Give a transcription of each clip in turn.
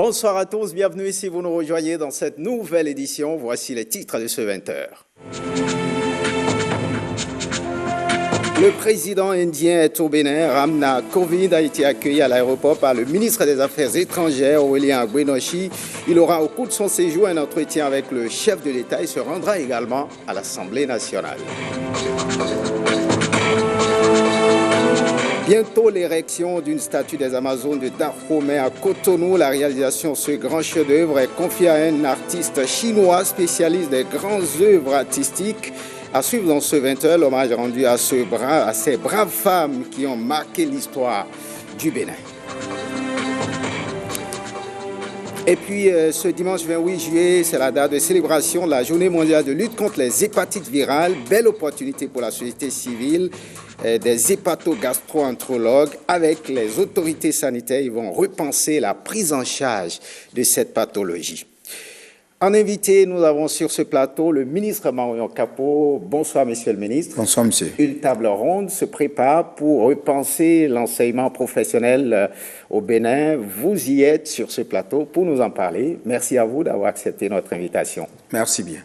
Bonsoir à tous, bienvenue si vous nous rejoignez dans cette nouvelle édition. Voici les titres de ce 20h. Le président indien est au Bénin. Ramnath Kovind a été accueilli à l'aéroport par le ministre des Affaires étrangères, Aurélien Agbenouchi. Il aura au cours de son séjour un entretien avec le chef de l'État et se rendra également à l'Assemblée nationale. Bientôt l'érection d'une statue des Amazones de Dahomey à Cotonou. La réalisation de ce grand chef-d'œuvre est confiée à un artiste chinois spécialiste des grandes œuvres artistiques. À suivre dans ce 20h, l'hommage rendu à ces braves femmes qui ont marqué l'histoire du Bénin. Et puis ce dimanche 28 juillet, c'est la date de célébration de la Journée mondiale de lutte contre les hépatites virales. Belle opportunité pour la société civile. Des hépatogastro-entérologues avec les autorités sanitaires, ils vont repenser la prise en charge de cette pathologie. En invité, nous avons sur ce plateau le ministre Marion Capot. Bonsoir, monsieur le ministre. Bonsoir, monsieur. Une table ronde se prépare pour repenser l'enseignement professionnel au Bénin. Vous y êtes sur ce plateau pour nous en parler. Merci à vous d'avoir accepté notre invitation. Merci bien.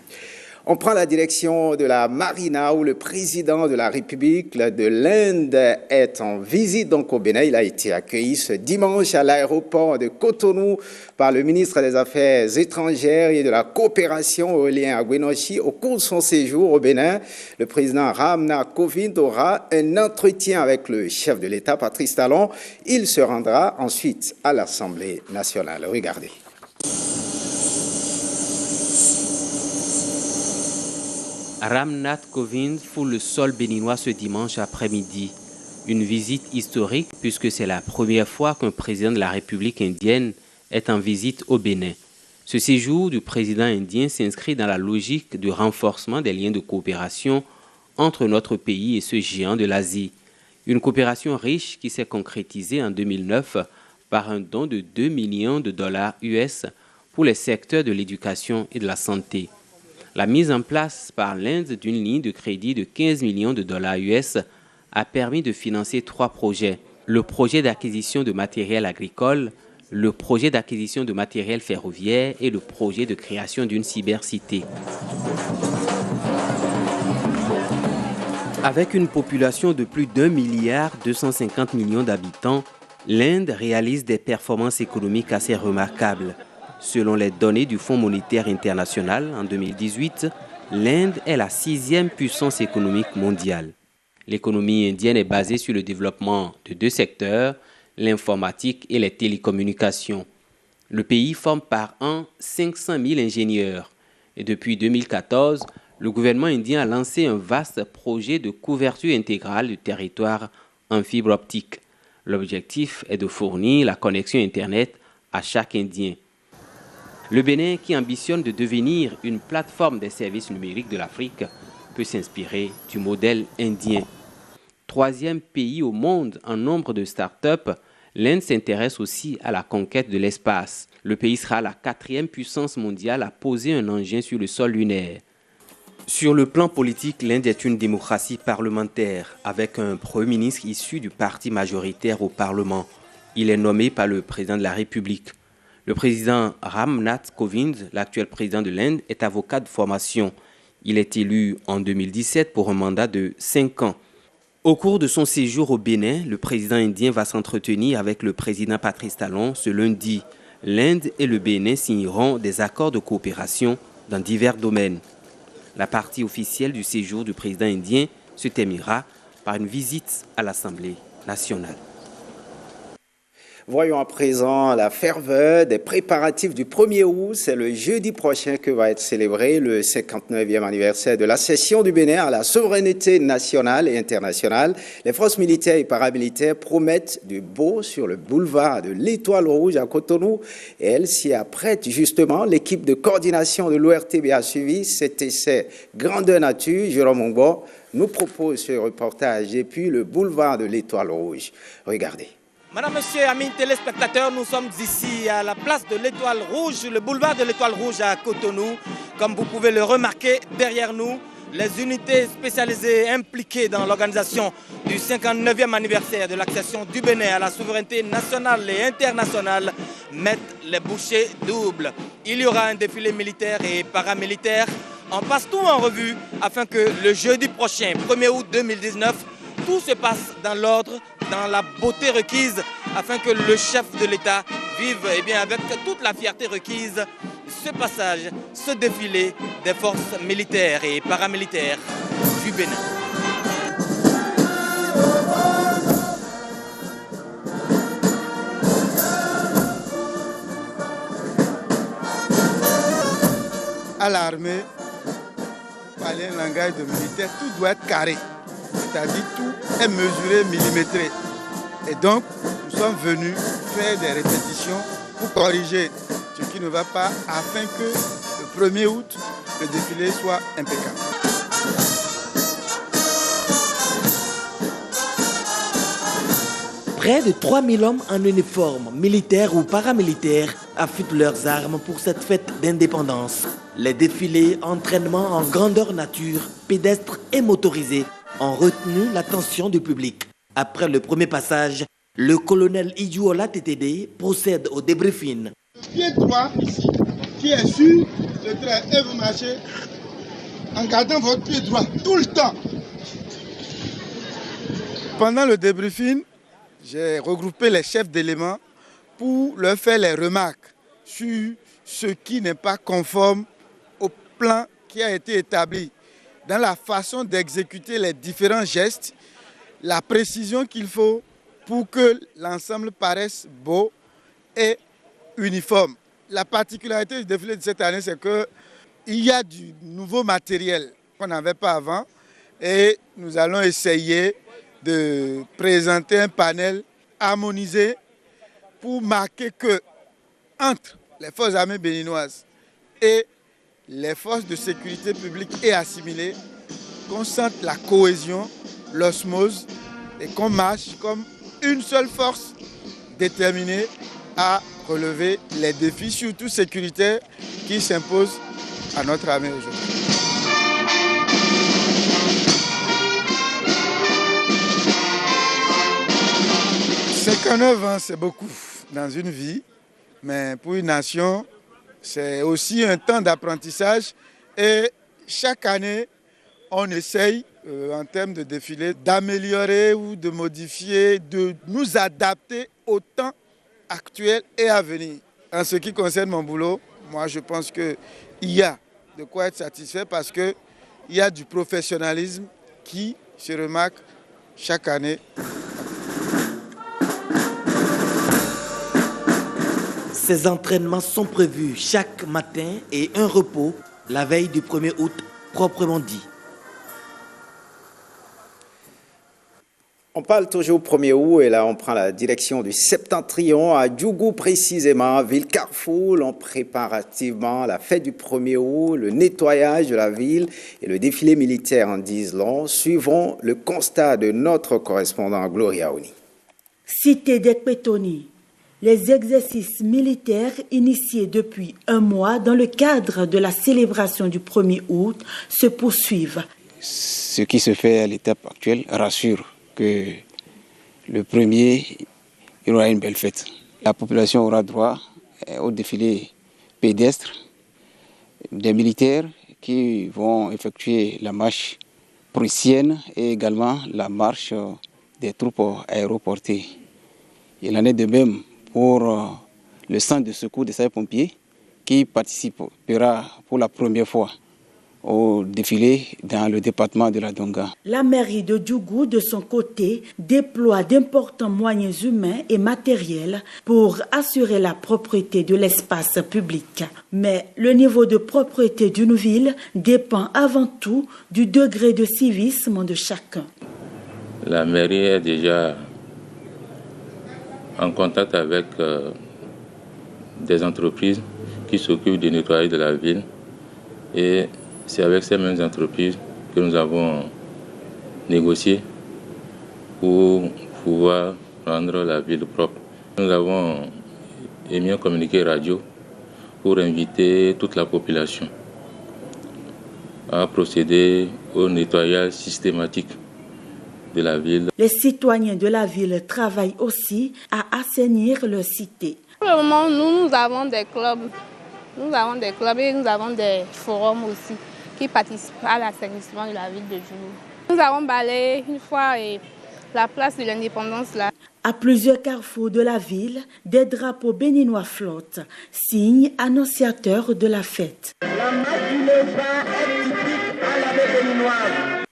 On prend la direction de la Marina où le président de la République de l'Inde est en visite donc au Bénin. Il a été accueilli ce dimanche à l'aéroport de Cotonou par le ministre des Affaires étrangères et de la coopération, Aurélien Agbenouchi. Au cours de son séjour au Bénin, le président Ramnath Kovind aura un entretien avec le chef de l'État, Patrice Talon. Il se rendra ensuite à l'Assemblée nationale. Regardez. Ramnath Kovind foule le sol béninois ce dimanche après-midi. Une visite historique puisque c'est la première fois qu'un président de la République indienne est en visite au Bénin. Ce séjour du président indien s'inscrit dans la logique du renforcement des liens de coopération entre notre pays et ce géant de l'Asie. Une coopération riche qui s'est concrétisée en 2009 par un don de 2 millions de dollars US pour les secteurs de l'éducation et de la santé. La mise en place par l'Inde d'une ligne de crédit de 15 millions de dollars US a permis de financer 3 projets. Le projet d'acquisition de matériel agricole, le projet d'acquisition de matériel ferroviaire et le projet de création d'une cybercité. Avec une population de plus d'1,25 milliard d'habitants, l'Inde réalise des performances économiques assez remarquables. Selon les données du Fonds monétaire international, en 2018, l'Inde est la 6e puissance économique mondiale. L'économie indienne est basée sur le développement de 2 secteurs, l'informatique et les télécommunications. Le pays forme par an 500 000 ingénieurs. Et depuis 2014, le gouvernement indien a lancé un vaste projet de couverture intégrale du territoire en fibre optique. L'objectif est de fournir la connexion Internet à chaque Indien. Le Bénin, qui ambitionne de devenir une plateforme des services numériques de l'Afrique, peut s'inspirer du modèle indien. 3e pays au monde en nombre de start-up, l'Inde s'intéresse aussi à la conquête de l'espace. Le pays sera la 4e puissance mondiale à poser un engin sur le sol lunaire. Sur le plan politique, l'Inde est une démocratie parlementaire, avec un Premier ministre issu du parti majoritaire au Parlement. Il est nommé par le président de la République. Le président Ramnath Kovind, l'actuel président de l'Inde, est avocat de formation. Il est élu en 2017 pour un mandat de 5 ans. Au cours de son séjour au Bénin, le président indien va s'entretenir avec le président Patrice Talon ce lundi. L'Inde et le Bénin signeront des accords de coopération dans divers domaines. La partie officielle du séjour du président indien se terminera par une visite à l'Assemblée nationale. Voyons à présent la ferveur des préparatifs du 1er août. C'est le jeudi prochain que va être célébré le 59e anniversaire de l'accession du Bénin à la souveraineté nationale et internationale. Les forces militaires et paramilitaires promettent du beau sur le boulevard de l'Étoile Rouge à Cotonou. Et elle s'y apprête justement. L'équipe de coordination de l'ORTB a suivi cet essai grandeur nature. Jérôme Ongbo nous propose ce reportage depuis le boulevard de l'Étoile Rouge. Regardez. Madame, Monsieur, amis téléspectateurs, nous sommes ici à la place de l'Étoile Rouge, le boulevard de l'Étoile Rouge à Cotonou. Comme vous pouvez le remarquer derrière nous, les unités spécialisées impliquées dans l'organisation du 59e anniversaire de l'accession du Bénin à la souveraineté nationale et internationale mettent les bouchées doubles. Il y aura un défilé militaire et paramilitaire. On passe tout en revue afin que le jeudi prochain, 1er août 2019, tout se passe dans l'ordre, dans la beauté requise, afin que le chef de l'État vive avec toute la fierté requise ce passage, ce défilé des forces militaires et paramilitaires du Bénin. À l'armée, parler un langage de militaire, tout doit être carré. C'est-à-dire tout est mesuré, millimétré. Et donc, nous sommes venus faire des répétitions pour corriger ce qui ne va pas afin que le 1er août, le défilé soit impeccable. Près de 3000 hommes en uniforme, militaire ou paramilitaire, affûtent leurs armes pour cette fête d'indépendance. Les défilés, entraînements en grandeur nature, pédestres et motorisés ont retenu l'attention du public. Après le premier passage, le colonel Idjouola TTD procède au débriefing. Pied droit ici, qui est sur le train et vous marchez en gardant votre pied droit tout le temps. Pendant le débriefing, j'ai regroupé les chefs d'éléments pour leur faire les remarques sur ce qui n'est pas conforme au plan qui a été établi dans la façon d'exécuter les différents gestes, la précision qu'il faut pour que l'ensemble paraisse beau et uniforme. La particularité du défilé de cette année, c'est qu'il y a du nouveau matériel qu'on n'avait pas avant et nous allons essayer de présenter un panel harmonisé pour marquer que entre les forces armées béninoises et les forces de sécurité publique et assimilées, qu'on sente la cohésion, l'osmose et qu'on marche comme une seule force déterminée à relever les défis, surtout sécuritaires, qui s'imposent à notre armée aujourd'hui. « 59 ans, c'est beaucoup dans une vie, mais pour une nation, c'est aussi un temps d'apprentissage. Et chaque année, on essaye, en termes de défilé, d'améliorer ou de modifier, de nous adapter au temps actuel et à venir. En ce qui concerne mon boulot, moi je pense qu'il y a de quoi être satisfait parce qu'il y a du professionnalisme qui se remarque chaque année. Ces entraînements sont prévus chaque matin et un repos la veille du 1er août proprement dit. On parle toujours 1er août et là on prend la direction du Septentrion à Djougou précisément, ville Carrefour. On prépare activement la fête du 1er août, le nettoyage de la ville et le défilé militaire en disent long. Suivons le constat de notre correspondant Gloria Oni. Cité d'Ekpetoni, les exercices militaires initiés depuis un mois dans le cadre de la célébration du 1er août se poursuivent. Ce qui se fait à l'étape actuelle rassure que le 1er, il y aura une belle fête. La population aura droit au défilé pédestre des militaires qui vont effectuer la marche prussienne et également la marche des troupes aéroportées. Il en est de même pour le centre de secours des sapeurs-pompiers qui participera pour la première fois au défilé dans le département de la Donga. La mairie de Djougou, de son côté, déploie d'importants moyens humains et matériels pour assurer la propreté de l'espace public. Mais le niveau de propreté d'une ville dépend avant tout du degré de civisme de chacun. La mairie est déjà en contact avec des entreprises qui s'occupent du nettoyage de la ville et c'est avec ces mêmes entreprises que nous avons négocié pour pouvoir rendre la ville propre. Nous avons émis un communiqué radio pour inviter toute la population à procéder au nettoyage systématique de la ville. Les citoyens de la ville travaillent aussi à assainir leur cité. Pour le moment, nous avons des clubs. Nous avons des clubs et nous avons des forums aussi qui participent à l'assainissement de la ville de Djougou. Nous avons balayé une fois la place de l'Indépendance là. À plusieurs carrefours de la ville, des drapeaux béninois flottent, signe annonciateur de la fête. La marche du lézard est typique à la baie béninoise.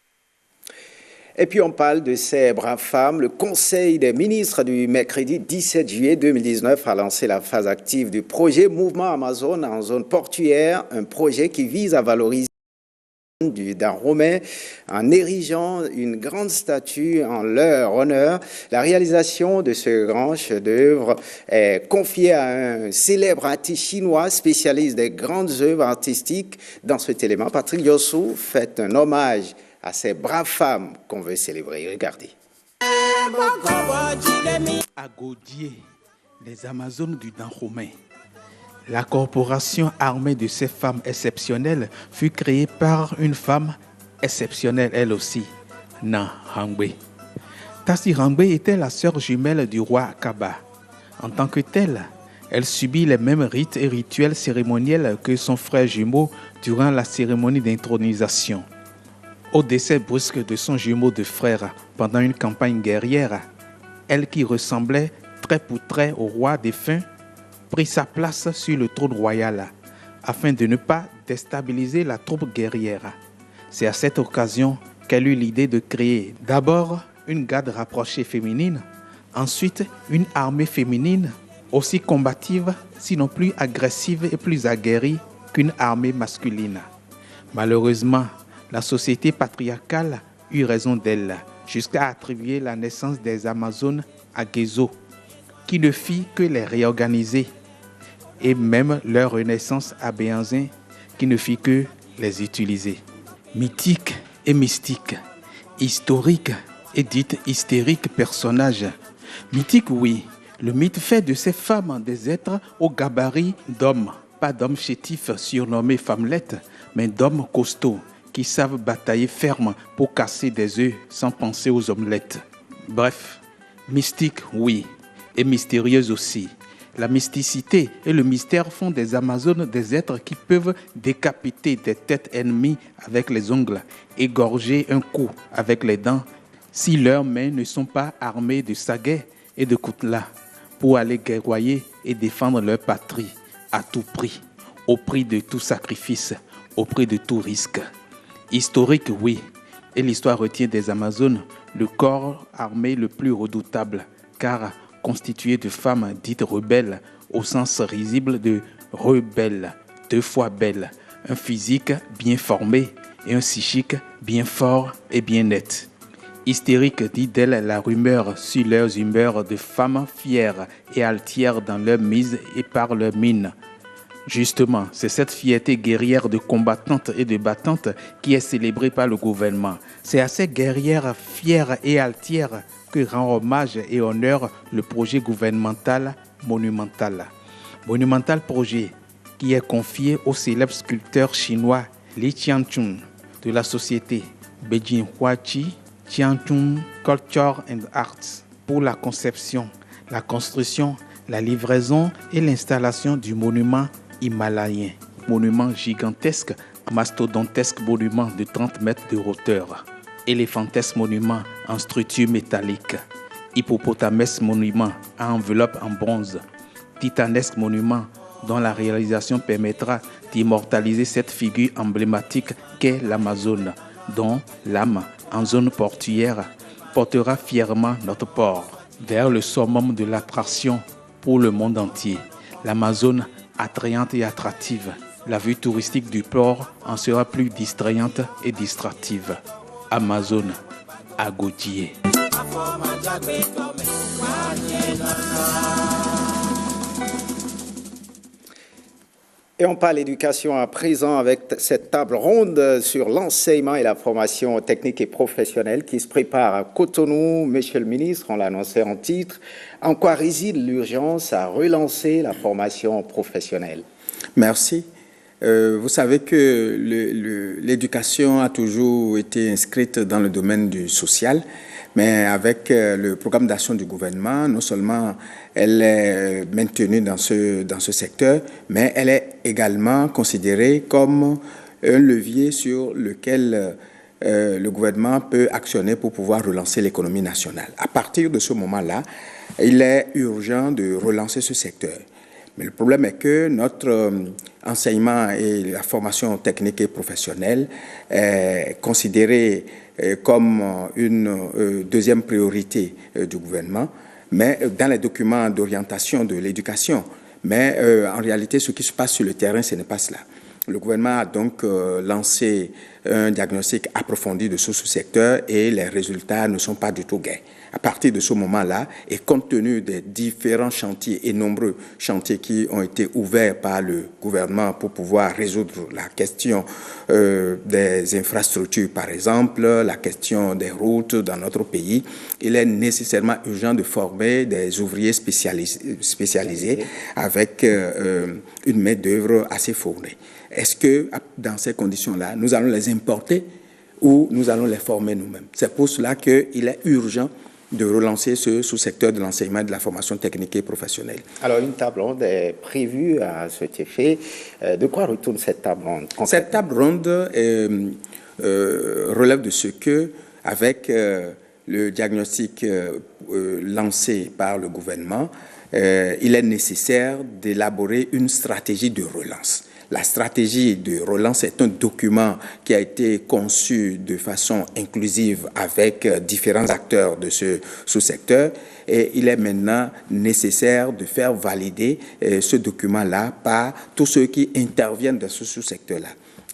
Et puis on parle de ces braves femmes. Le Conseil des ministres du mercredi 17 juillet 2019 a lancé la phase active du projet Mouvement Amazon en zone portuaire, un projet qui vise à valoriser du Dahomey en érigeant une grande statue en leur honneur. La réalisation de ce grand chef-d'œuvre est confiée à un célèbre artiste chinois spécialiste des grandes œuvres artistiques. Dans cet élément, Patrick Yossou fait un hommage à ces braves femmes qu'on veut célébrer. Regardez. À Gaudier, les Amazones du Dahomey. La corporation armée de ces femmes exceptionnelles fut créée par une femme exceptionnelle elle aussi, Na Hangbe. Tassi Hangbe était la sœur jumelle du roi Akaba. En tant que telle, elle subit les mêmes rites et rituels cérémoniels que son frère jumeau durant la cérémonie d'intronisation. Au décès brusque de son jumeau de frère pendant une campagne guerrière, elle qui ressemblait trait pour trait au roi défunt, prit sa place sur le trône royal afin de ne pas déstabiliser la troupe guerrière. C'est à cette occasion qu'elle eut l'idée de créer d'abord une garde rapprochée féminine, ensuite une armée féminine aussi combative, sinon plus agressive et plus aguerrie qu'une armée masculine. Malheureusement, la société patriarcale eut raison d'elle jusqu'à attribuer la naissance des Amazones à Gezo, qui ne fit que les réorganiser, et même leur renaissance à Béhanzin, qui ne fit que les utiliser. Mythique et mystique, historique et dite hystérique personnage. Mythique, oui, le mythe fait de ces femmes des êtres au gabarit d'hommes, pas d'hommes chétifs surnommés femmelettes, mais d'hommes costauds qui savent batailler ferme pour casser des œufs sans penser aux omelettes. Bref, mystique, oui, et mystérieuse aussi. La mysticité et le mystère font des Amazones des êtres qui peuvent décapiter des têtes ennemies avec les ongles, égorger un cou avec les dents, si leurs mains ne sont pas armées de saguets et de coutelas, pour aller guerroyer et défendre leur patrie à tout prix, au prix de tout sacrifice, au prix de tout risque. Historique, oui, et l'histoire retient des Amazones le corps armé le plus redoutable, car constitué de femmes dites rebelles, au sens risible de rebelle, deux fois belle, un physique bien formé et un psychique bien fort et bien net. Hystérique dit d'elle la rumeur sur leurs humeurs de femmes fières et altières dans leur mise et par leur mine. Justement, c'est cette fierté guerrière de combattantes et de battantes qui est célébrée par le gouvernement. C'est à ces guerrières fières et altières que rend hommage et honneur le projet gouvernemental monumental. Monumental projet qui est confié au célèbre sculpteur chinois Li Qianchun de la société Beijing Huachi Qianchun Culture and Arts pour la conception, la construction, la livraison et l'installation du monument himalayen. Monument gigantesque, mastodontesque monument de 30 mètres de hauteur. Éléphantesque monument en structure métallique. Hippopotamesque monument à enveloppe en bronze. Titanesque monument dont la réalisation permettra d'immortaliser cette figure emblématique qu'est l'Amazone, dont l'âme, en zone portuaire, portera fièrement notre port vers le summum de l'attraction pour le monde entier. L'Amazone attrayante et attractive. La vue touristique du port en sera plus distrayante et distractive. Amazone, à Gaudier. Et on parle éducation à présent avec cette table ronde sur l'enseignement et la formation technique et professionnelle qui se prépare à Cotonou. Monsieur le ministre, on l'a annoncé en titre. En quoi réside l'urgence à relancer la formation professionnelle? Merci. Vous savez que l'éducation a toujours été inscrite dans le domaine du social, mais avec le programme d'action du gouvernement, non seulement elle est maintenue dans ce secteur, mais elle est également considérée comme un levier sur lequel le gouvernement peut actionner pour pouvoir relancer l'économie nationale. À partir de ce moment-là, il est urgent de relancer ce secteur. Mais le problème est que notre enseignement et la formation technique et professionnelle est considérée comme une deuxième priorité du gouvernement, mais dans les documents d'orientation de l'éducation. Mais en réalité, ce qui se passe sur le terrain, ce n'est pas cela. Le gouvernement a donc lancé un diagnostic approfondi de ce sous-secteur et les résultats ne sont pas du tout gais. À partir de ce moment-là, et compte tenu des différents chantiers et nombreux chantiers qui ont été ouverts par le gouvernement pour pouvoir résoudre la question des infrastructures, par exemple, la question des routes dans notre pays, il est nécessairement urgent de former des ouvriers spécialisés avec une main-d'œuvre assez fournie. Est-ce que, dans ces conditions-là, nous allons les importer ou nous allons les former nous-mêmes? C'est pour cela qu'il est urgent de relancer ce sous-secteur de l'enseignement et de la formation technique et professionnelle. Alors, une table ronde est prévue à cet effet. De quoi retourne cette table ronde? Cette table ronde relève de ce que, avec le diagnostic lancé par le gouvernement, il est nécessaire d'élaborer une stratégie de relance. La stratégie de relance est un document qui a été conçu de façon inclusive avec différents acteurs de ce sous-secteur et il est maintenant nécessaire de faire valider ce document-là par tous ceux qui interviennent dans ce sous-secteur-là.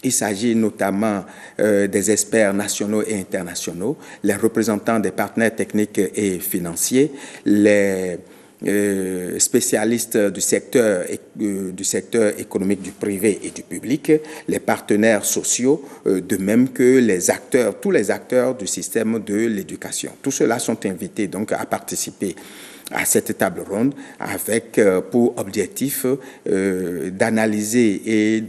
Il s'agit notamment des experts nationaux et internationaux, les représentants des partenaires techniques et financiers, les spécialistes du secteur économique du privé et du public, les partenaires sociaux, de même que les acteurs, tous les acteurs du système de l'éducation. Tous ceux-là sont invités donc à participer à cette table ronde avec pour objectif d'analyser et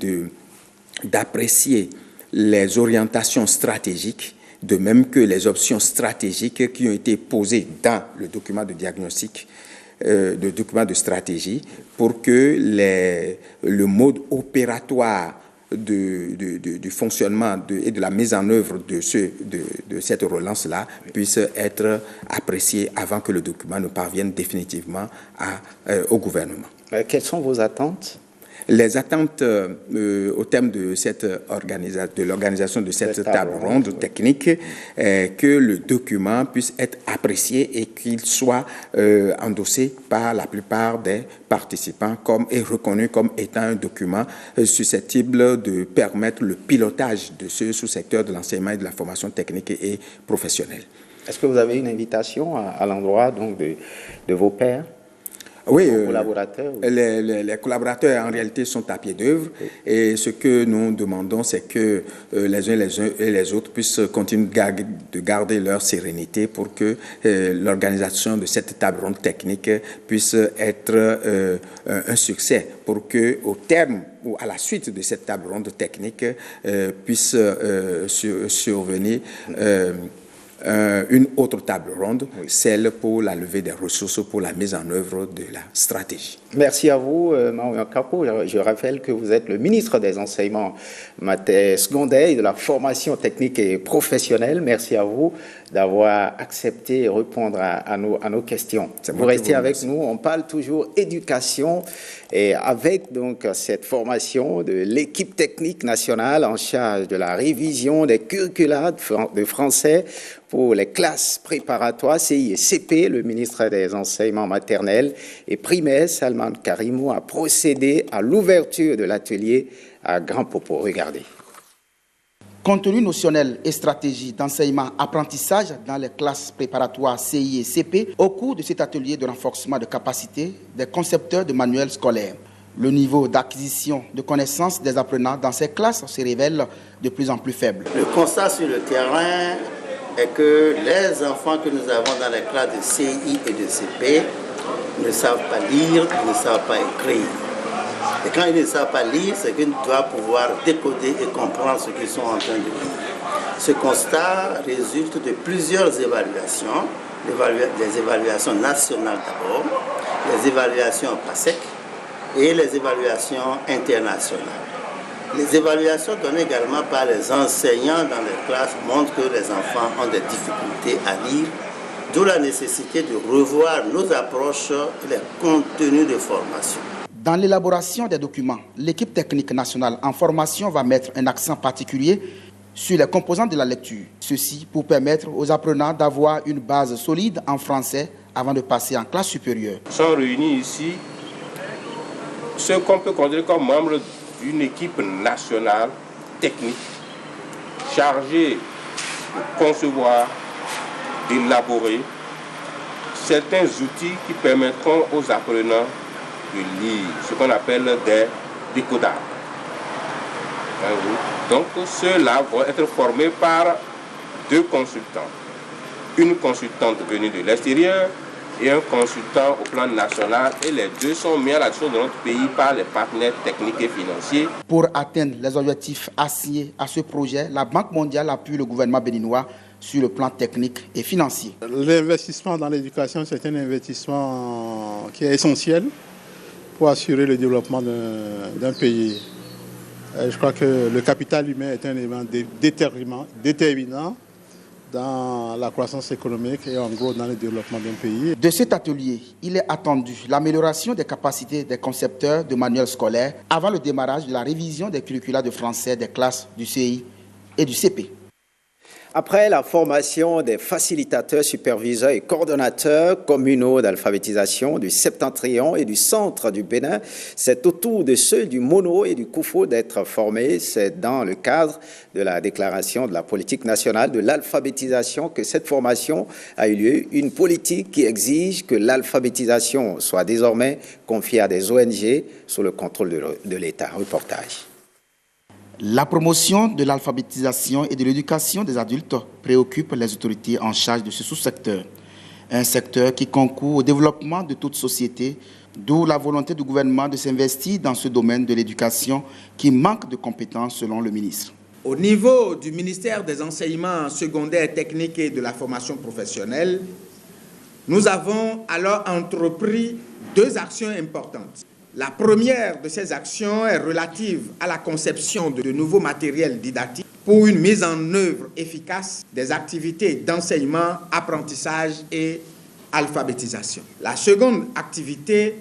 d'apprécier les orientations stratégiques, de même que les options stratégiques qui ont été posées dans le document de diagnostic, de documents de stratégie, pour que le mode opératoire du fonctionnement et de la mise en œuvre de cette relance-là puisse être apprécié avant que le document ne parvienne définitivement au gouvernement. Quelles sont vos attentes? Les attentes au terme de l'organisation de cette table ronde technique est que le document puisse être apprécié et qu'il soit endossé par la plupart des participants et reconnu comme étant un document susceptible de permettre le pilotage de ce sous-secteur de l'enseignement et de la formation technique et professionnelle. Est-ce que vous avez une invitation à l'endroit donc de vos pairs? Oui, collaborateurs, oui. Les collaborateurs en réalité sont à pied d'œuvre et ce que nous demandons, c'est que les uns et les autres puissent continuer de garder leur sérénité pour que l'organisation de cette table ronde technique puisse être un succès, pour que au terme ou à la suite de cette table ronde technique puisse survenir une autre table ronde, celle pour la levée des ressources, pour la mise en œuvre de la stratégie. Merci à vous, Mario Capo. Je rappelle que vous êtes le ministre des Enseignements secondaires et de la formation technique et professionnelle. Merci à vous d'avoir accepté et répondre à nos questions. Vous restez avec nous. On parle toujours éducation et avec donc cette formation de l'équipe technique nationale en charge de la révision des curricula de français pour les classes préparatoires CI et CP, le ministre des Enseignements maternels et primaires, Salman Karimou, a procédé à l'ouverture de l'atelier à Grand Popo. Regardez. Contenu notionnel et stratégie d'enseignement-apprentissage dans les classes préparatoires CI et CP au cours de cet atelier de renforcement de capacité des concepteurs de manuels scolaires. Le niveau d'acquisition de connaissances des apprenants dans ces classes se révèle de plus en plus faible. Le constat sur le terrain est que les enfants que nous avons dans les classes de CI et de CP ne savent pas lire, ne savent pas écrire. Et quand ils ne savent pas lire, c'est qu'ils doivent pouvoir décoder et comprendre ce qu'ils sont en train de lire. Ce constat résulte de plusieurs évaluations, des évaluations nationales d'abord, les évaluations PASEC et les évaluations internationales. Les évaluations données également par les enseignants dans les classes montrent que les enfants ont des difficultés à lire, d'où la nécessité de revoir nos approches et les contenus de formation. Dans l'élaboration des documents, l'équipe technique nationale en formation va mettre un accent particulier sur les composantes de la lecture. Ceci pour permettre aux apprenants d'avoir une base solide en français avant de passer en classe supérieure. Sont réunis ici ceux qu'on peut considérer comme membres d'une équipe nationale technique chargée de concevoir, d'élaborer certains outils qui permettront aux apprenants de lire, ce qu'on appelle des décodables. Donc ceux-là vont être formés par deux consultants. Une consultante venue de l'extérieur et un consultant au plan national, et les deux sont mis à l'action de notre pays par les partenaires techniques et financiers. Pour atteindre les objectifs assignés à ce projet, la Banque mondiale appuie le gouvernement béninois sur le plan technique et financier. L'investissement dans l'éducation, c'est un investissement qui est essentiel pour assurer le développement d'un pays. Je crois que le capital humain est un élément déterminant dans la croissance économique et en gros dans le développement d'un pays. De cet atelier, il est attendu l'amélioration des capacités des concepteurs de manuels scolaires avant le démarrage de la révision des curricula de français des classes du CI et du CP. Après la formation des facilitateurs, superviseurs et coordonnateurs communaux d'alphabétisation du Septentrion et du centre du Bénin, c'est au tour de ceux du Mono et du Koufo d'être formés. C'est dans le cadre de la déclaration de la politique nationale de l'alphabétisation que cette formation a eu lieu. Une politique qui exige que l'alphabétisation soit désormais confiée à des ONG sous le contrôle de l'État. Reportage. La promotion de l'alphabétisation et de l'éducation des adultes préoccupe les autorités en charge de ce sous-secteur. Un secteur qui concourt au développement de toute société, d'où la volonté du gouvernement de s'investir dans ce domaine de l'éducation qui manque de compétences selon le ministre. Au niveau du ministère des enseignements secondaires, techniques et de la formation professionnelle, nous avons alors entrepris deux actions importantes. La première de ces actions est relative à la conception de nouveaux matériels didactiques pour une mise en œuvre efficace des activités d'enseignement, apprentissage et alphabétisation. La seconde activité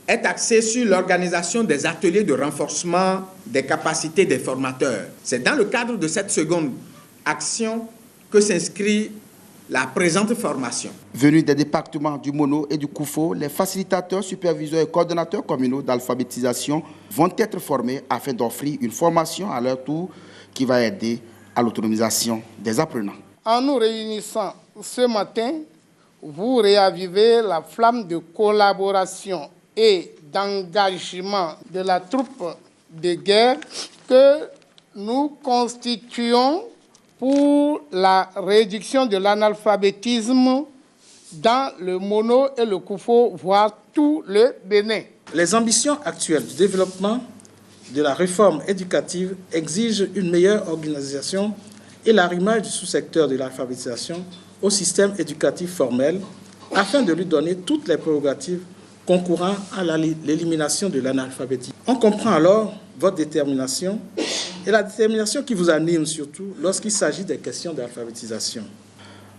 est axée sur l'organisation des ateliers de renforcement des capacités des formateurs. C'est dans le cadre de cette seconde action que s'inscrit la présente formation. Venus des départements du Mono et du Koufo, les facilitateurs, superviseurs et coordonnateurs communaux d'alphabétisation vont être formés afin d'offrir une formation à leur tour qui va aider à l'autonomisation des apprenants. En nous réunissant ce matin, vous réavivez la flamme de collaboration et d'engagement de la troupe de guerre que nous constituons pour la réduction de l'analphabétisme dans le Mono et le Koufo, voire tout le Bénin. Les ambitions actuelles du développement de la réforme éducative exigent une meilleure organisation et l'arrimage du sous-secteur de l'alphabétisation au système éducatif formel afin de lui donner toutes les prérogatives concourant à l'élimination de l'analphabétisme. On comprend alors votre détermination et la détermination qui vous anime surtout lorsqu'il s'agit des questions d'alphabétisation.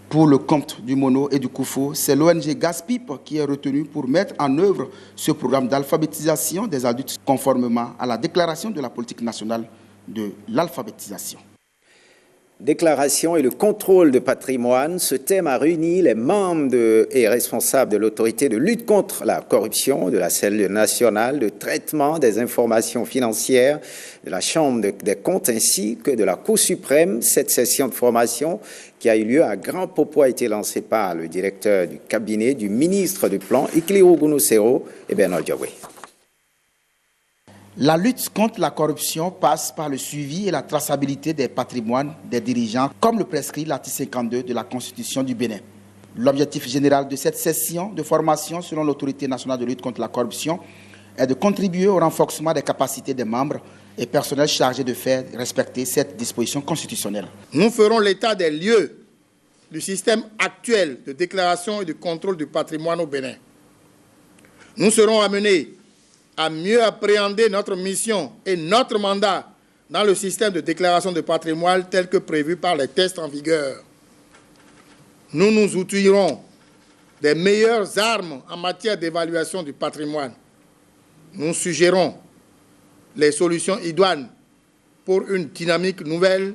Pour le compte du Mono et du Koufo, c'est l'ONG GASPIP qui est retenue pour mettre en œuvre ce programme d'alphabétisation des adultes conformément à la déclaration de la politique nationale de l'alphabétisation. Déclaration et le contrôle de patrimoine, ce thème a réuni les membres et responsables de l'autorité de lutte contre la corruption, de la cellule nationale de traitement des informations financières, de la Chambre des comptes ainsi que de la Cour suprême. Cette session de formation qui a eu lieu à Grand Popo a été lancée par le directeur du cabinet du ministre du Plan, Ikliru Gunusero et Bernard Diawé. La lutte contre la corruption passe par le suivi et la traçabilité des patrimoines des dirigeants, comme le prescrit l'article 52 de la Constitution du Bénin. L'objectif général de cette session de formation, selon l'Autorité nationale de lutte contre la corruption, est de contribuer au renforcement des capacités des membres et personnels chargés de faire respecter cette disposition constitutionnelle. Nous ferons l'état des lieux du système actuel de déclaration et de contrôle du patrimoine au Bénin. Nous serons amenés à mieux appréhender notre mission et notre mandat dans le système de déclaration de patrimoine tel que prévu par les tests en vigueur. Nous nous outillerons des meilleures armes en matière d'évaluation du patrimoine. Nous suggérons les solutions idoines pour une dynamique nouvelle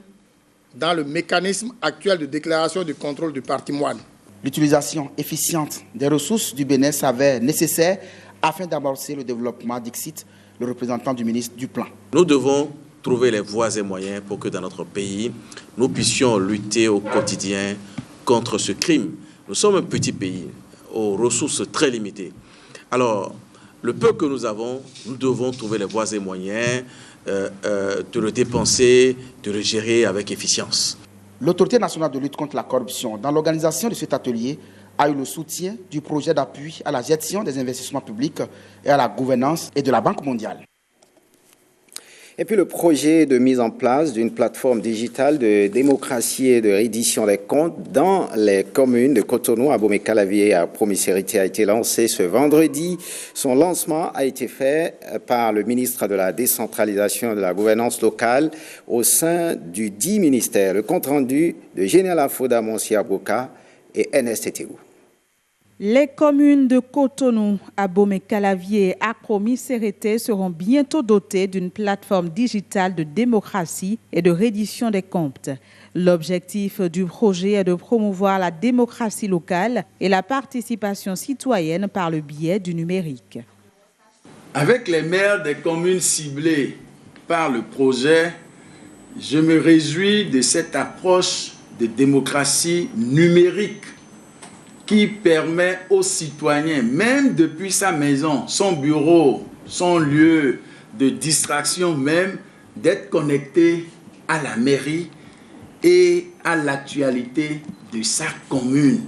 dans le mécanisme actuel de déclaration du contrôle du patrimoine. L'utilisation efficiente des ressources du Bénin s'avère nécessaire afin d'amorcer le développement, dixit le représentant du ministre du Plan. Nous devons trouver les voies et moyens pour que dans notre pays, nous puissions lutter au quotidien contre ce crime. Nous sommes un petit pays aux ressources très limitées. Alors, le peu que nous avons, nous devons trouver les voies et moyens de le dépenser, de le gérer avec efficience. L'Autorité nationale de lutte contre la corruption, dans l'organisation de cet atelier, a eu le soutien du projet d'appui à la gestion des investissements publics et à la gouvernance et de la Banque mondiale. Et puis le projet de mise en place d'une plateforme digitale de démocratie et de reddition des comptes dans les communes de Cotonou, Abomey-Calavier et à Promisérité a été lancé ce vendredi. Son lancement a été fait par le ministre de la décentralisation et de la gouvernance locale au sein du dit ministère. Le compte-rendu de Général Fouda Monsi-Aboka et NSTTU. Les communes de Cotonou, Abomey-Calavier et Promisérité seront bientôt dotées d'une plateforme digitale de démocratie et de reddition des comptes. L'objectif du projet est de promouvoir la démocratie locale et la participation citoyenne par le biais du numérique. Avec les maires des communes ciblées par le projet, je me réjouis de cette approche de démocratie numérique qui permet aux citoyens, même depuis sa maison, son bureau, son lieu de distraction même, d'être connectés à la mairie et à l'actualité de sa commune.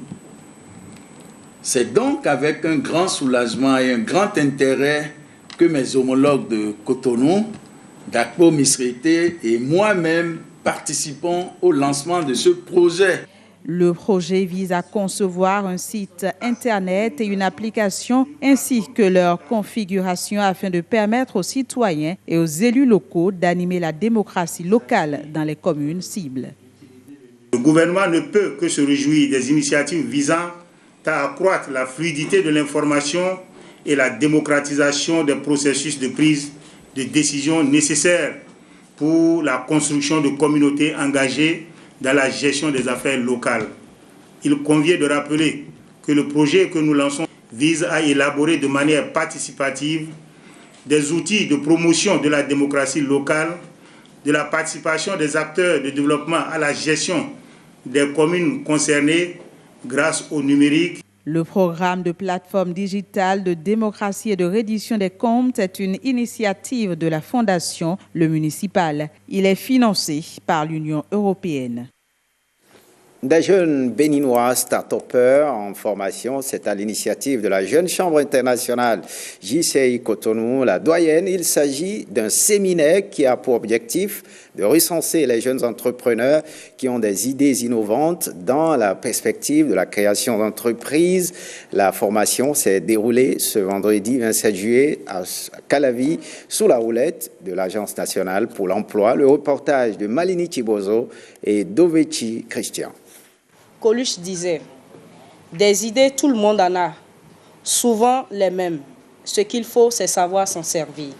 C'est donc avec un grand soulagement et un grand intérêt que mes homologues de Cotonou, d'Akpo-Misrité et moi-même participons au lancement de ce projet. Le projet vise à concevoir un site Internet et une application ainsi que leur configuration afin de permettre aux citoyens et aux élus locaux d'animer la démocratie locale dans les communes cibles. Le gouvernement ne peut que se réjouir des initiatives visant à accroître la fluidité de l'information et la démocratisation des processus de prise de décision nécessaires pour la construction de communautés engagées dans la gestion des affaires locales. Il convient de rappeler que le projet que nous lançons vise à élaborer de manière participative des outils de promotion de la démocratie locale, de la participation des acteurs de développement à la gestion des communes concernées grâce au numérique. Le programme de plateforme digitale de démocratie et de reddition des comptes est une initiative de la Fondation Le Municipal. Il est financé par l'Union européenne. Des jeunes béninois start-upers en formation, c'est à l'initiative de la Jeune Chambre internationale JCI Cotonou, la doyenne. Il s'agit d'un séminaire qui a pour objectif de recenser les jeunes entrepreneurs qui ont des idées innovantes dans la perspective de la création d'entreprises. La formation s'est déroulée ce vendredi 27 juillet à Calavi, sous la houlette de l'Agence nationale pour l'emploi. Le reportage de Malini Tibozo et Dovechi Christian. Coluche disait, des idées, tout le monde en a, souvent les mêmes. Ce qu'il faut, c'est savoir s'en servir.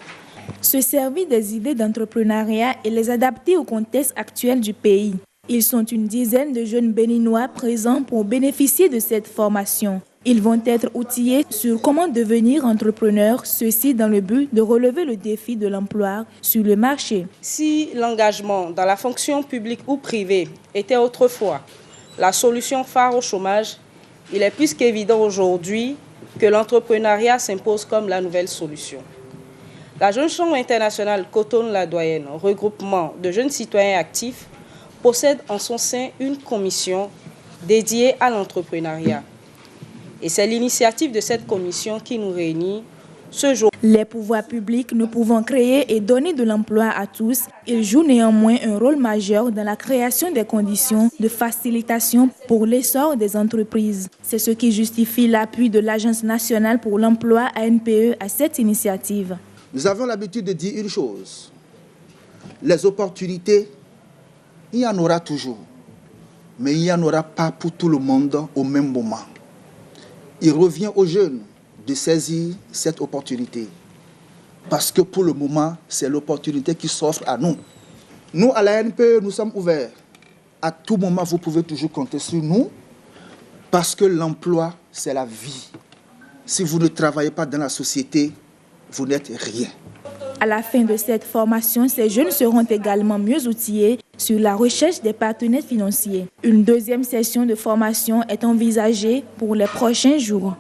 Se servir des idées d'entrepreneuriat et les adapter au contexte actuel du pays. Ils sont une dizaine de jeunes béninois présents pour bénéficier de cette formation. Ils vont être outillés sur comment devenir entrepreneur, ceci dans le but de relever le défi de l'emploi sur le marché. Si l'engagement dans la fonction publique ou privée était autrefois la solution phare au chômage, il est plus qu'évident aujourd'hui que l'entrepreneuriat s'impose comme la nouvelle solution. La Jeune Chambre internationale Cotonou-La Doyenne, regroupement de jeunes citoyens actifs, possède en son sein une commission dédiée à l'entrepreneuriat. Et c'est l'initiative de cette commission qui nous réunit Ce jour, les pouvoirs publics ne pouvant créer et donner de l'emploi à tous, ils jouent néanmoins un rôle majeur dans la création des conditions de facilitation pour l'essor des entreprises. C'est ce qui justifie l'appui de l'Agence nationale pour l'emploi ANPE à cette initiative. Nous avons l'habitude de dire une chose. Les opportunités, il y en aura toujours. Mais il n'y en aura pas pour tout le monde au même moment. Il revient aux jeunes de saisir cette opportunité. Parce que pour le moment, c'est l'opportunité qui s'offre à nous. Nous, à la NPE, nous sommes ouverts. À tout moment, vous pouvez toujours compter sur nous. Parce que l'emploi, c'est la vie. Si vous ne travaillez pas dans la société, vous n'êtes rien. À la fin de cette formation, ces jeunes seront également mieux outillés sur la recherche des partenaires financiers. Une deuxième session de formation est envisagée pour les prochains jours.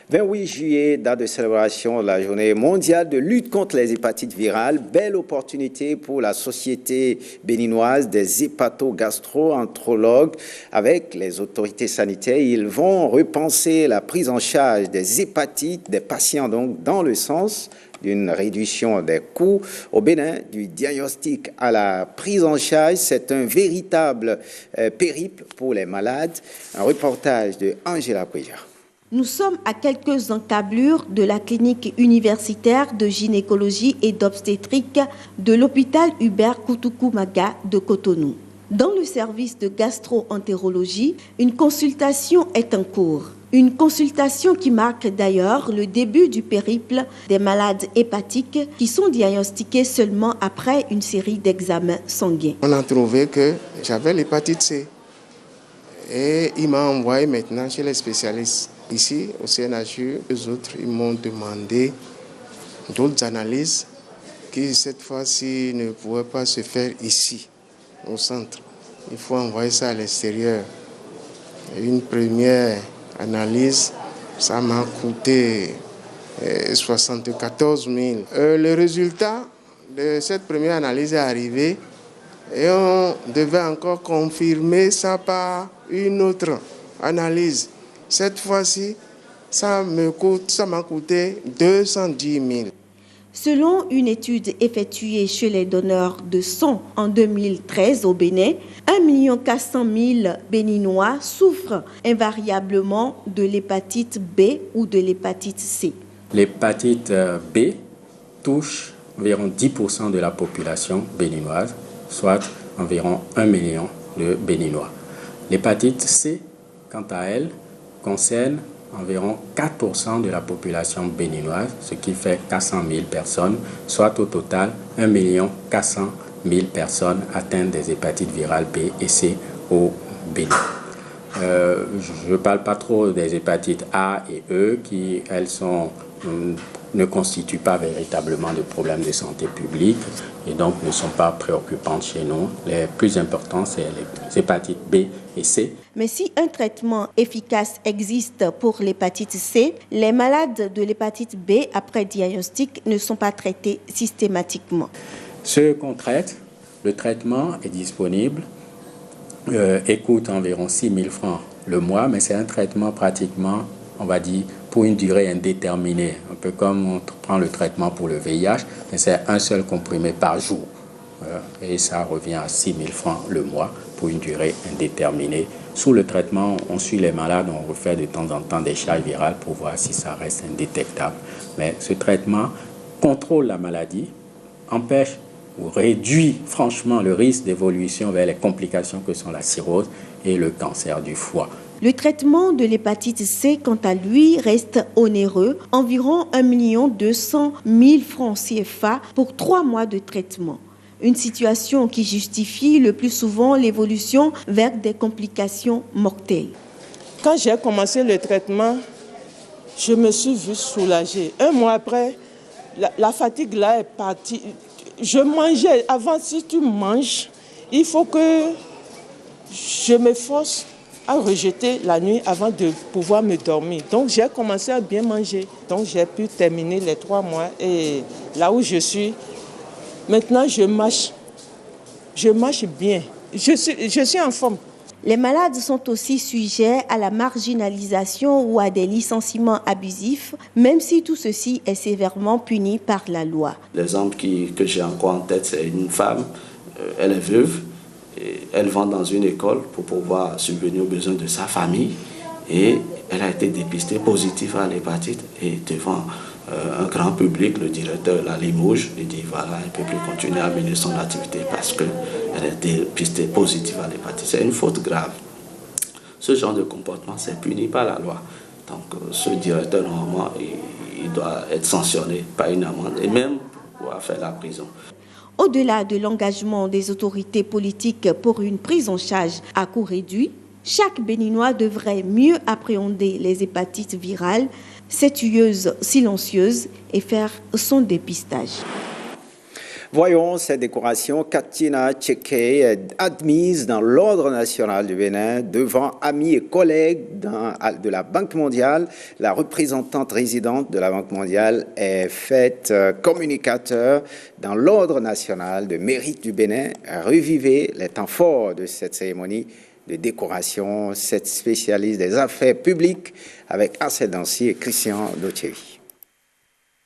28 juillet, date de célébration de la journée mondiale de lutte contre les hépatites virales. Belle opportunité pour la société béninoise des hépato-gastro-entérologues. Avec les autorités sanitaires, ils vont repenser la prise en charge des hépatites des patients donc, dans le sens d'une réduction des coûts. Au Bénin, du diagnostic à la prise en charge, c'est un véritable périple pour les malades. Un reportage de Angela Préja. Nous sommes à quelques encablures de la clinique universitaire de gynécologie et d'obstétrique de l'hôpital Hubert Koutoukou-Maga de Cotonou. Dans le service de gastro-entérologie, une consultation est en cours. Une consultation qui marque d'ailleurs le début du périple des malades hépatiques qui sont diagnostiqués seulement après une série d'examens sanguins. On a trouvé que j'avais l'hépatite C et il m'a envoyé maintenant chez les spécialistes. Ici, au CNHU, les autres, ils m'ont demandé d'autres analyses qui, cette fois-ci, ne pouvaient pas se faire ici, au centre. Il faut envoyer ça à l'extérieur. Une première analyse, ça m'a coûté 74 000. Le résultat de cette première analyse est arrivé et on devait encore confirmer ça par une autre analyse. Cette fois-ci, ça m'a coûté 210 000. Selon une étude effectuée chez les donneurs de sang en 2013 au Bénin, 1 400 000 Béninois souffrent invariablement de l'hépatite B ou de l'hépatite C. L'hépatite B touche environ 10% de la population béninoise, soit environ 1 million de Béninois. L'hépatite C, quant à elle, concerne environ 4% de la population béninoise, ce qui fait 400 000 personnes, soit au total 1 400 000 personnes atteintes des hépatites virales B et C au Bénin. Je ne parle pas trop des hépatites A et E qui, elles, ne constituent pas véritablement de problèmes de santé publique et donc ne sont pas préoccupantes chez nous. Les plus importants, c'est les hépatites B et C. Mais si un traitement efficace existe pour l'hépatite C, les malades de l'hépatite B, après diagnostic, ne sont pas traités systématiquement. Ceux qu'on traite, le traitement est disponible et coûte environ 6 000 francs le mois, mais c'est un traitement pratiquement, on va dire, pour une durée indéterminée. Un peu comme on prend le traitement pour le VIH, mais c'est un seul comprimé par jour. Et ça revient à 6 000 francs le mois pour une durée indéterminée. Sous le traitement, on suit les malades, on refait de temps en temps des charges virales pour voir si ça reste indétectable. Mais ce traitement contrôle la maladie, empêche ou réduit franchement le risque d'évolution vers les complications que sont la cirrhose et le cancer du foie. Le traitement de l'hépatite C, quant à lui, reste onéreux, environ 1 200 000 francs CFA pour 3 mois de traitement. Une situation qui justifie le plus souvent l'évolution vers des complications mortelles. Quand j'ai commencé le traitement, je me suis vue soulagée. 1 mois après, la fatigue là est partie. Je mangeais. Avant, si tu manges, il faut que je m'efforce à rejeter la nuit avant de pouvoir me dormir. Donc j'ai commencé à bien manger. Donc j'ai pu terminer les 3 mois et là où je suis, maintenant je marche. Je marche bien. Je suis en forme. Les malades sont aussi sujets à la marginalisation ou à des licenciements abusifs, même si tout ceci est sévèrement puni par la loi. L'exemple que j'ai encore en tête, c'est une femme, elle est veuve, et elle va dans une école pour pouvoir subvenir aux besoins de sa famille et elle a été dépistée positive à l'hépatite et devant un grand public, le directeur la limoge, il dit voilà, elle ne peut plus continuer à mener son activité parce qu'elle a été dépistée positive à l'hépatite. C'est une faute grave. Ce genre de comportement, c'est puni par la loi. Donc ce directeur, normalement, il doit être sanctionné par une amende et même pouvoir faire la prison. Au-delà de l'engagement des autorités politiques pour une prise en charge à coût réduit, chaque Béninois devrait mieux appréhender les hépatites virales, ces tueuses silencieuses, et faire son dépistage. Voyons cette décoration. Katina Tcheke est admise dans l'Ordre national du Bénin devant amis et collègues de la Banque mondiale. La représentante résidente de la Banque mondiale est faite communicateur dans l'Ordre national de mérite du Bénin. Revivez les temps forts de cette cérémonie de décoration, cette spécialiste des affaires publiques avec Arsène Dancy et Christian Dothierry.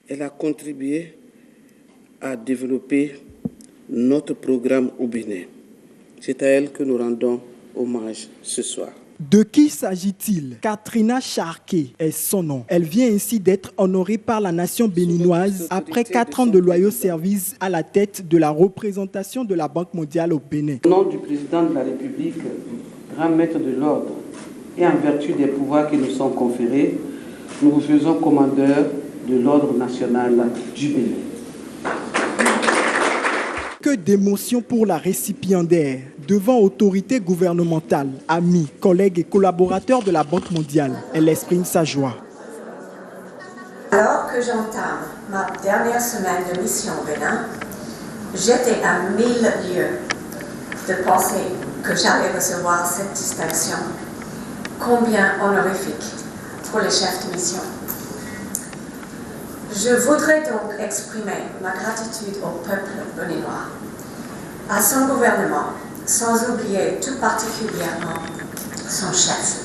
Elle a contribué à développer notre programme au Bénin. C'est à elle que nous rendons hommage ce soir. De qui s'agit-il? Katrina Charquet est son nom. Elle vient ainsi d'être honorée par la nation béninoise après 4 ans de loyaux services à la tête de la représentation de la Banque mondiale au Bénin. Au nom du président de la République, grand maître de l'ordre, et en vertu des pouvoirs qui nous sont conférés, nous vous faisons commandeur de l'Ordre national du Bénin. Que d'émotions pour la récipiendaire devant autorités gouvernementales, amis, collègues et collaborateurs de la Banque mondiale. Elle exprime sa joie. Alors que j'entame ma dernière semaine de mission au Bénin, j'étais à 1000 lieues de penser que j'allais recevoir cette distinction. Combien honorifique pour les chefs de mission. Je voudrais donc exprimer ma gratitude au peuple béninois, à son gouvernement, sans oublier tout particulièrement son chef.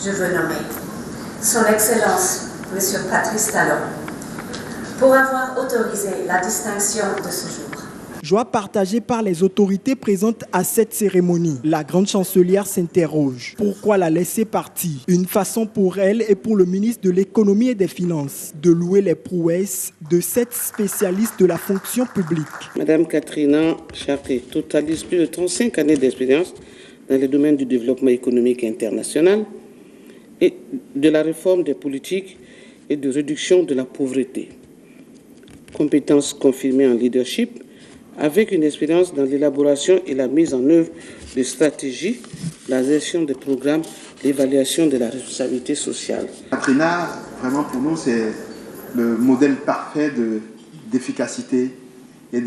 Je veux nommer son Excellence, M. Patrice Talon, pour avoir autorisé la distinction de ce jour. Joie partagée par les autorités présentes à cette cérémonie. La grande chancelière s'interroge. Pourquoi la laisser partir? Une façon pour elle et pour le ministre de l'économie et des finances de louer les prouesses de cette spécialiste de la fonction publique. Madame Katrina Charquet totalise plus de 35 années d'expérience dans le domaine du développement économique international et de la réforme des politiques et de réduction de la pauvreté. Compétences confirmées en leadership, avec une expérience dans l'élaboration et la mise en œuvre de stratégies, la gestion des programmes, l'évaluation de la responsabilité sociale. Katrina, vraiment pour nous, c'est le modèle parfait d'efficacité et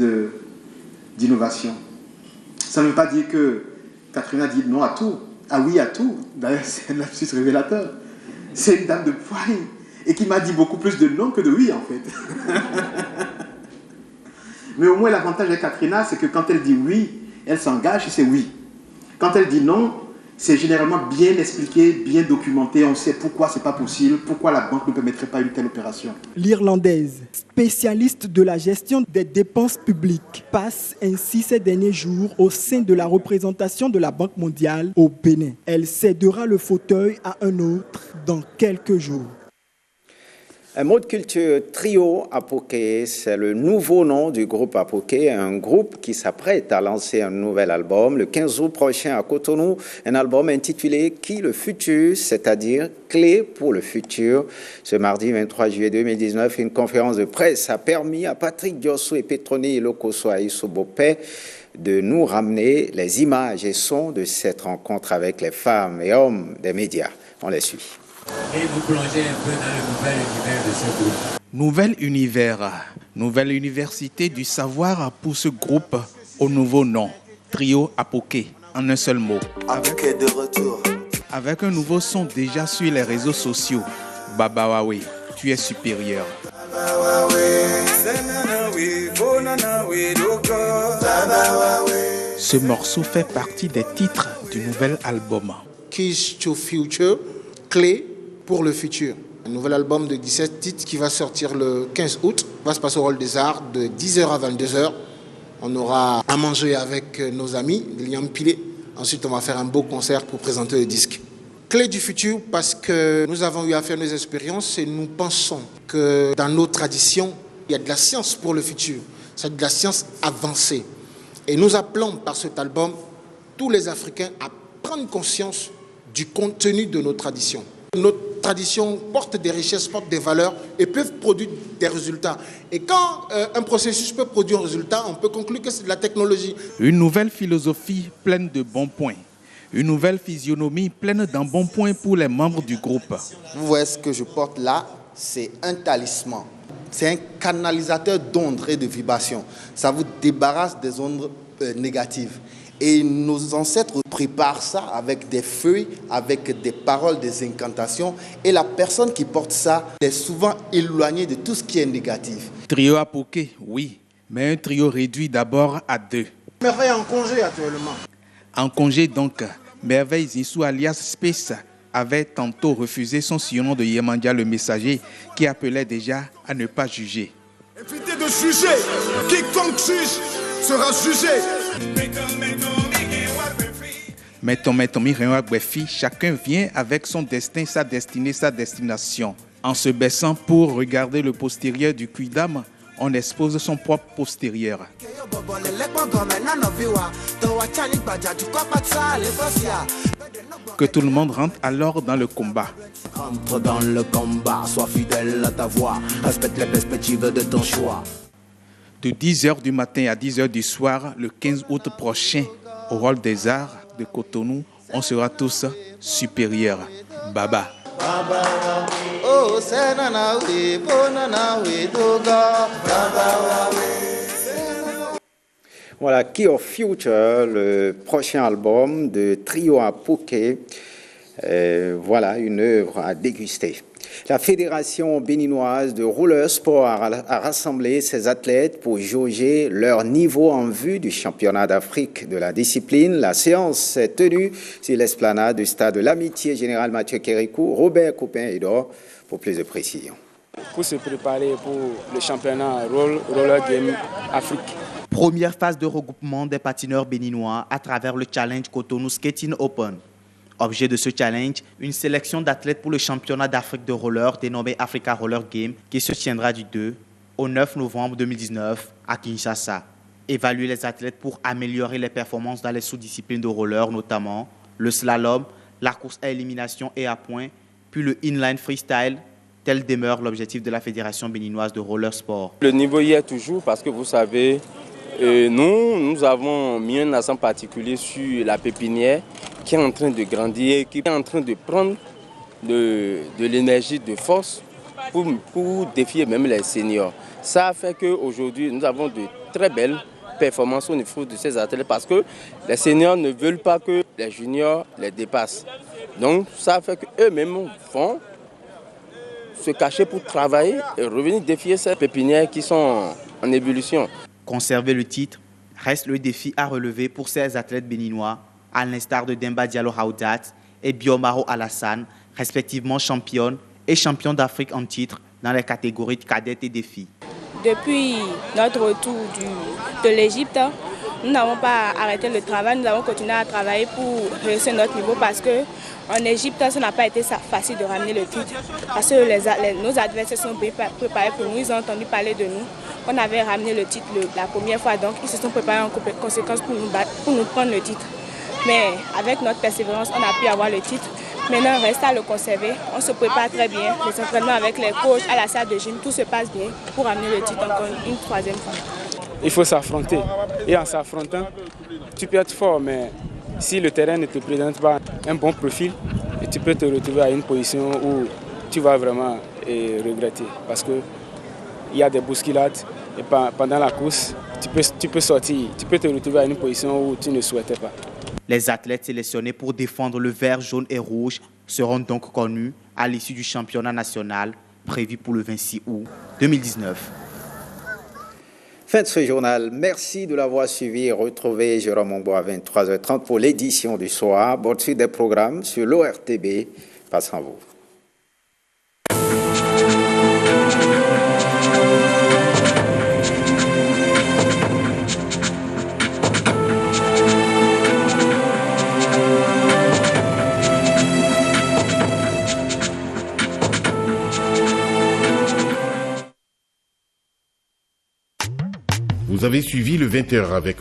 d'innovation. Ça ne veut pas dire que Katrina dit non à tout, ah oui à tout. D'ailleurs, c'est un lapsus révélateur. C'est une dame de poigne et qui m'a dit beaucoup plus de non que de oui en fait. Mais au moins, l'avantage de Katrina, c'est que quand elle dit oui, elle s'engage et c'est oui. Quand elle dit non, c'est généralement bien expliqué, bien documenté. On sait pourquoi ce n'est pas possible, pourquoi la banque ne permettrait pas une telle opération. L'Irlandaise, spécialiste de la gestion des dépenses publiques, passe ainsi ces derniers jours au sein de la représentation de la Banque mondiale au Bénin. Elle cédera le fauteuil à un autre dans quelques jours. Un mot de culture, Trio Apoké, c'est le nouveau nom du groupe Apoké, un groupe qui s'apprête à lancer un nouvel album le 15 août prochain à Cotonou, un album intitulé « Qui le futur », c'est-à-dire « Clé pour le futur ». Ce mardi 23 juillet 2019, une conférence de presse a permis à Patrick Diosso et Petroni Lokoso Aïssobopé de nous ramener les images et sons de cette rencontre avec les femmes et hommes des médias. On les suit. Et vous plongez un peu dans le nouvel univers de ce groupe. Nouvel univers, nouvelle université du savoir pour ce groupe au nouveau nom, Trio Apoké, en un seul mot. Apoké de retour. Avec un nouveau son déjà sur les réseaux sociaux, Babawawe, tu es supérieur. Ce morceau fait partie des titres du nouvel album. Keys to Future, clé pour le futur. Un nouvel album de 17 titres qui va sortir le 15 août. Va se passer au Hall des Arts de 10h à 22h. On aura à manger avec nos amis, Liam Pilé. Ensuite, on va faire un beau concert pour présenter le disque. Clé du futur parce que nous avons eu à faire nos expériences et nous pensons que dans nos traditions, il y a de la science pour le futur. C'est de la science avancée. Et nous appelons par cet album tous les Africains à prendre conscience du contenu de nos traditions. Nos traditions portent des richesses, portent des valeurs et peuvent produire des résultats. Et quand un processus peut produire un résultat, on peut conclure que c'est de la technologie. Une nouvelle philosophie pleine de bons points. Une nouvelle physionomie pleine d'un bon point pour les membres du groupe. Vous voyez ce que je porte là, c'est un talisman. C'est un canalisateur d'ondes et de vibrations. Ça vous débarrasse des ondes négatives. Et nos ancêtres préparent ça avec des feuilles, avec des paroles, des incantations. Et la personne qui porte ça est souvent éloignée de tout ce qui est négatif. Trio Apoké, oui, mais un trio réduit d'abord à 2. Merveille en congé actuellement. En congé donc, Merveille Zinsou alias Space avait tantôt refusé son surnom de Yemandia le messager qui appelait déjà à ne pas juger. Évitez de juger, quiconque juge sera jugé. Chacun vient avec son destin, sa destinée, sa destination. En se baissant pour regarder le postérieur du quidam, on expose son propre postérieur. Que tout le monde rentre alors dans le combat. Rentre dans le combat, sois fidèle à ta voix, respecte les perspectives de ton choix. De 10h du matin à 10h du soir, le 15 août prochain, au Hall des Arts de Cotonou, on sera tous supérieurs. Baba. Voilà, Key of Future, le prochain album de Trio Apoké. Voilà, une œuvre à déguster. La Fédération béninoise de roller sport a rassemblé ses athlètes pour jauger leur niveau en vue du championnat d'Afrique de la discipline. La séance s'est tenue sur l'esplanade du stade de l'Amitié Général Mathieu Kérékou. Robert Coupin-Edor pour plus de précisions. Pour se préparer pour le championnat Roller Game Afrique. Première phase de regroupement des patineurs béninois à travers le Challenge Cotonou Skating Open. Objet de ce challenge, une sélection d'athlètes pour le championnat d'Afrique de roller dénommé Africa Roller Game qui se tiendra du 2 au 9 novembre 2019 à Kinshasa. Évaluer les athlètes pour améliorer les performances dans les sous-disciplines de roller, notamment le slalom, la course à élimination et à points, puis le inline freestyle. Tel demeure l'objectif de la Fédération béninoise de roller sport. Le niveau y est toujours parce que vous savez, nous avons mis un accent particulier sur la pépinière qui est en train de grandir, qui est en train de prendre de l'énergie, de force pour défier même les seniors. Ça a fait qu'aujourd'hui, nous avons de très belles performances au niveau de ces athlètes parce que les seniors ne veulent pas que les juniors les dépassent. Donc ça a fait qu'eux-mêmes vont se cacher pour travailler et revenir défier ces pépinières qui sont en ébullition. Conserver le titre reste le défi à relever pour ces athlètes béninois, à l'instar de Demba Diallo Haoudat et Biomaro Alassane, respectivement championnes et champions d'Afrique en titre dans les catégories de cadettes et défis. Depuis notre retour de l'Égypte, nous n'avons pas arrêté le travail, nous avons continué à travailler pour réussir notre niveau parce qu'en Égypte, ça n'a pas été facile de ramener le titre. Parce que nos adversaires sont préparés pour nous, ils ont entendu parler de nous. On avait ramené le titre la première fois, donc ils se sont préparés en conséquence pour nous prendre le titre. Mais avec notre persévérance, on a pu avoir le titre. Maintenant, il reste à le conserver. On se prépare très bien. Les entraînements avec les coachs à la salle de gym, tout se passe bien pour ramener le titre encore une troisième fois. Il faut s'affronter. Et en s'affrontant, tu peux être fort, mais si le terrain ne te présente pas un bon profil, tu peux te retrouver à une position où tu vas vraiment regretter. Parce qu'il y a des bousculades et pendant la course, tu peux sortir, tu peux te retrouver à une position où tu ne souhaitais pas. Les athlètes sélectionnés pour défendre le vert, jaune et rouge seront donc connus à l'issue du championnat national prévu pour le 26 août 2019. Fin de ce journal. Merci de l'avoir suivi. Retrouvez Jérôme Mongbo à 23h30 pour l'édition du soir. Bonne suite des programmes sur l'ORTB. Passe en vous. Vous avez suivi le 20h avec